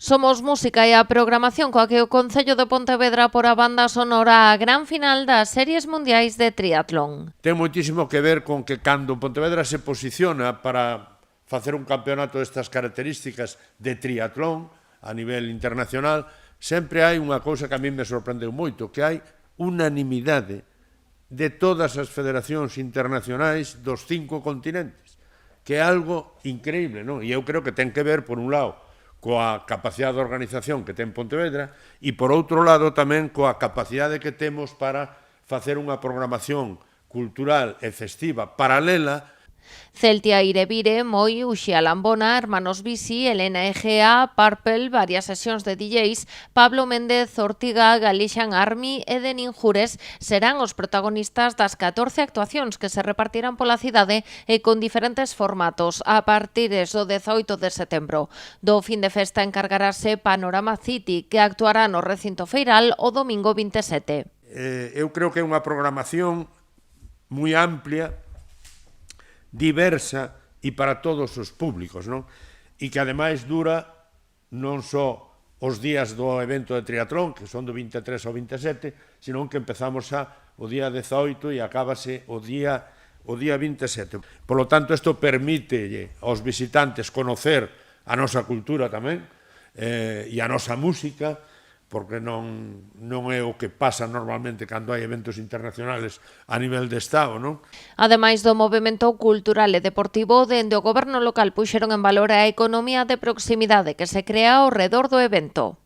Somos Música e a programación coa que o Concello de Pontevedra por a banda sonora a gran final das Series Mundiais de Triatlón. Ten moitísimo que ver con que cando Pontevedra se posiciona para facer un campeonato destas características de triatlón a nivel internacional, sempre hai unha cousa que a mí me sorprendeu moito, que hai unanimidade de todas as federacións internacionais dos 5 continentes, que é algo increíble, non? E eu creo que ten que ver, por un lado, coa capacidade de organización que ten Pontevedra e, por outro lado, tamén coa capacidade que temos para facer unha programación cultural e festiva paralela. Celtia Irevire, Moi, Uxía Lambona, Hermanos Bisi, Elena Egea, Purple, varias sesións de DJs, Pablo Méndez, Ortiga, Galician Army e Denín Jures serán os protagonistas das 14 actuacións que se repartirán pola cidade e con diferentes formatos a partir do 18 de setembro. Do fin de festa encargarase Panorama City, que actuará no recinto feiral o domingo 27. Eu creo que é unha programación moi amplia, diversa e para todos os públicos, non? E que ademais dura non só os días do evento de triatlón, que son do 23 ao 27, senón que empezamos xa o día 18 e acábase o día 27. Por lo tanto, isto permite aos visitantes conocer a nosa cultura tamén e a nosa música, porque non é o que pasa normalmente cando hai eventos internacionales a nivel de Estado, non? Ademais do movemento cultural e deportivo, dende o goberno local puxeron en valor a economía de proximidade que se crea ao redor do evento.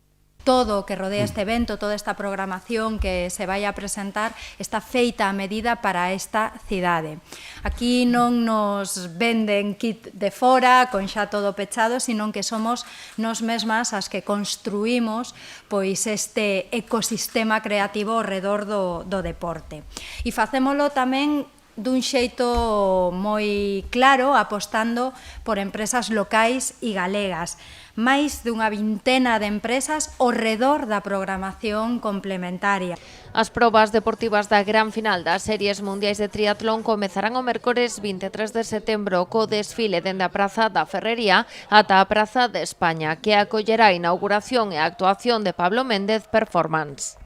Todo o que rodea este evento, toda esta programación que se vai a presentar está feita a medida para esta cidade. Aquí non nos venden kit de fora, con xa todo pechado, sino que somos nós mesmas as que construímos pois este ecosistema creativo ao redor do deporte. E facémolo tamén dun xeito moi claro, apostando por empresas locais e galegas. Máis dunha vintena de empresas ao redor da programación complementaria. As probas deportivas da gran final das Series Mundiais de Triatlón comezarán o mércores 23 de setembro co desfile dende a Praza da Ferrería ata a Praza de España, que acollerá a inauguración e a actuación de Pablo Méndez Performance.